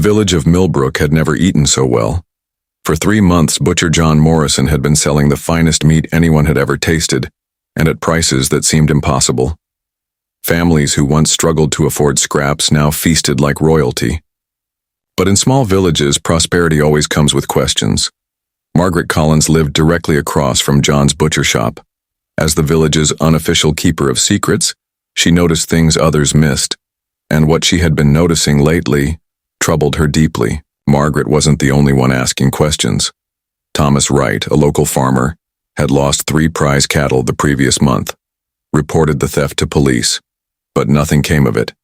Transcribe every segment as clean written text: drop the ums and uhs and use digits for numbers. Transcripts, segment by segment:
village of Millbrook had never eaten so well. For 3 months, Butcher John Morrison had been selling the finest meat anyone had ever tasted, and at prices that seemed impossible. Families who once struggled to afford scraps now feasted like royalty. But in small villages, prosperity always comes with questions. Margaret Collins lived directly across from John's butcher shop. As the village's unofficial keeper of secrets, she noticed things others missed, and what she had been noticing lately troubled her deeply. Margaret wasn't the only one asking questions. Thomas Wright, a local farmer, had lost 3 prize cattle the previous month, reported the theft to police, but nothing came of it.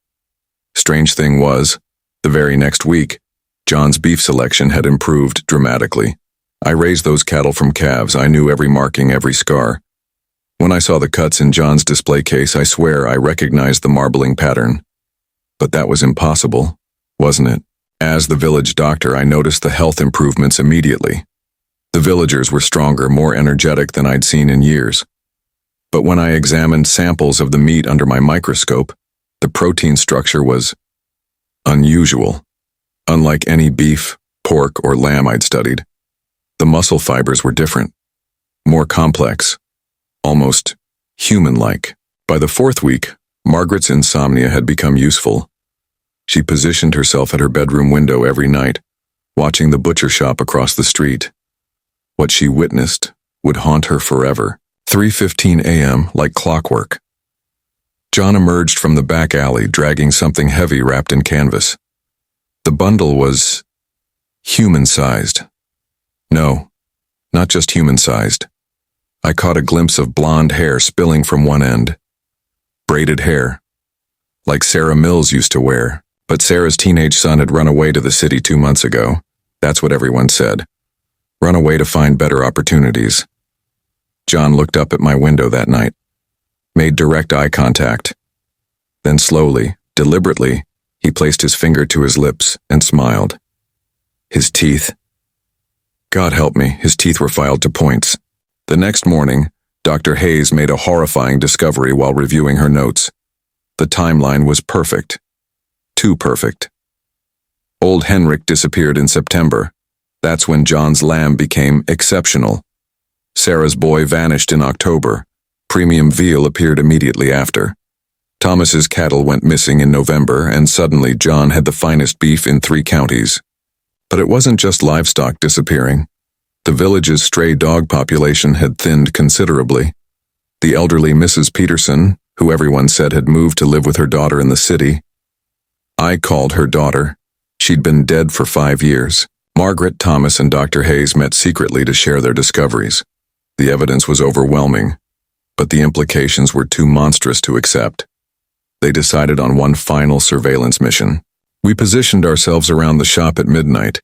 Strange thing was, the very next week, John's beef selection had improved dramatically. I raised those cattle from calves. I knew every marking, every scar. When I saw the cuts in John's display case, I swear I recognized the marbling pattern. But that was impossible, wasn't it? As the village doctor, I noticed the health improvements immediately. The villagers were stronger, more energetic than I'd seen in years. But when I examined samples of the meat under my microscope, the protein structure was unusual. Unlike any beef, pork, or lamb I'd studied, the muscle fibers were different, more complex, almost human-like. By the 4th week, Margaret's insomnia had become useful. She positioned herself at her bedroom window every night, watching the butcher shop across the street. What she witnessed would haunt her forever. 3:15 a.m., like clockwork. John emerged from the back alley, dragging something heavy wrapped in canvas. The bundle was human-sized. No, not just human-sized. I caught a glimpse of blonde hair spilling from one end. Braided hair, like Sarah Mills used to wear. But Sarah's teenage son had run away to the city 2 months ago. That's what everyone said. Run away to find better opportunities. John looked up at my window that night, made direct eye contact. Then slowly, deliberately, he placed his finger to his lips and smiled. His teeth. God help me, his teeth were filed to points. The next morning, Dr. Hayes made a horrifying discovery while reviewing her notes. The timeline was perfect. Too perfect. Old Henrik disappeared in September. That's when John's lamb became exceptional. Sarah's boy vanished in October. Premium veal appeared immediately after. Thomas's cattle went missing in November, and suddenly John had the finest beef in 3 counties. But it wasn't just livestock disappearing. The village's stray dog population had thinned considerably. The elderly Mrs. Peterson, who everyone said had moved to live with her daughter in the city. I called her daughter. She'd been dead for 5 years. Margaret, Thomas, and Dr. Hayes met secretly to share their discoveries. The evidence was overwhelming, but the implications were too monstrous to accept. They decided on one final surveillance mission. We positioned ourselves around the shop at midnight.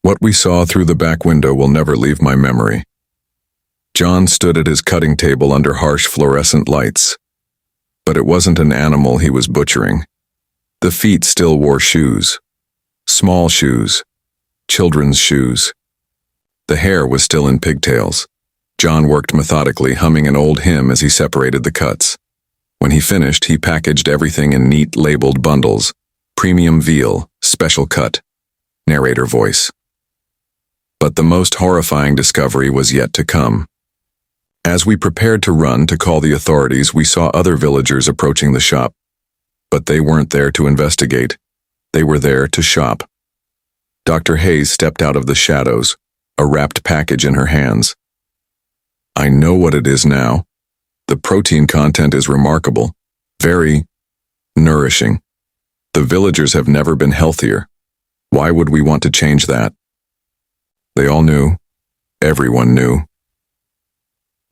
What we saw through the back window will never leave my memory. John stood at his cutting table under harsh fluorescent lights. But it wasn't an animal he was butchering. The feet still wore shoes. Small shoes. Children's shoes. The hair was still in pigtails. John worked methodically, humming an old hymn as he separated the cuts. When he finished, he packaged everything in neat labeled bundles. Premium veal, special cut. Narrator voice. But the most horrifying discovery was yet to come. As we prepared to run to call the authorities, we saw other villagers approaching the shop. But they weren't there to investigate. They were there to shop. Dr. Hayes stepped out of the shadows, a wrapped package in her hands. I know what it is now. The protein content is remarkable, very nourishing. The villagers have never been healthier. Why would we want to change that? They all knew. Everyone knew.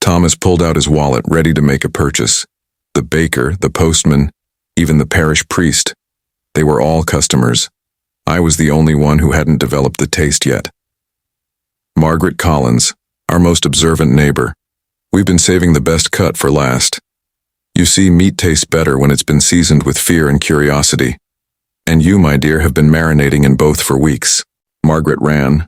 Thomas pulled out his wallet, ready to make a purchase. The baker, the postman, even the parish priest. They were all customers. I was the only one who hadn't developed the taste yet. Margaret Collins, our most observant neighbor. We've been saving the best cut for last. You see, meat tastes better when it's been seasoned with fear and curiosity. And you, my dear, have been marinating in both for weeks. Margaret ran.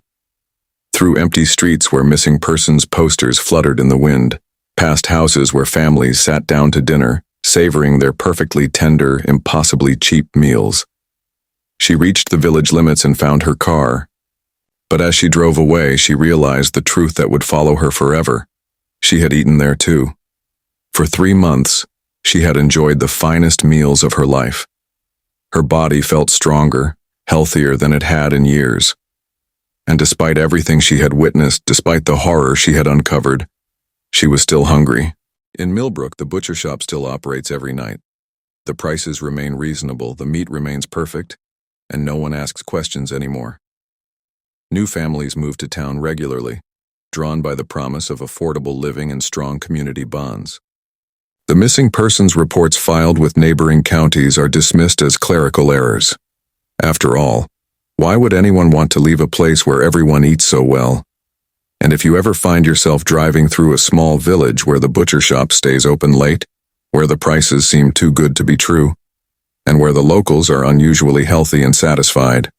Through empty streets where missing persons posters fluttered in the wind, past houses where families sat down to dinner, savoring their perfectly tender, impossibly cheap meals. She reached the village limits and found her car. But as she drove away, she realized the truth that would follow her forever. She had eaten there too. For 3 months, she had enjoyed the finest meals of her life. Her body felt stronger, healthier than it had in years. And despite everything she had witnessed, despite the horror she had uncovered, she was still hungry. In Millbrook, the butcher shop still operates every night. The prices remain reasonable, the meat remains perfect, and no one asks questions anymore. New families move to town regularly, drawn by the promise of affordable living and strong community bonds. The missing persons reports filed with neighboring counties are dismissed as clerical errors. After all, why would anyone want to leave a place where everyone eats so well? And if you ever find yourself driving through a small village where the butcher shop stays open late, where the prices seem too good to be true, and where the locals are unusually healthy and satisfied,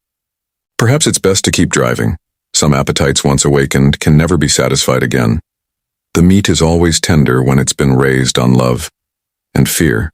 perhaps it's best to keep driving. Some appetites once awakened can never be satisfied again. The meat is always tender when it's been raised on love and fear.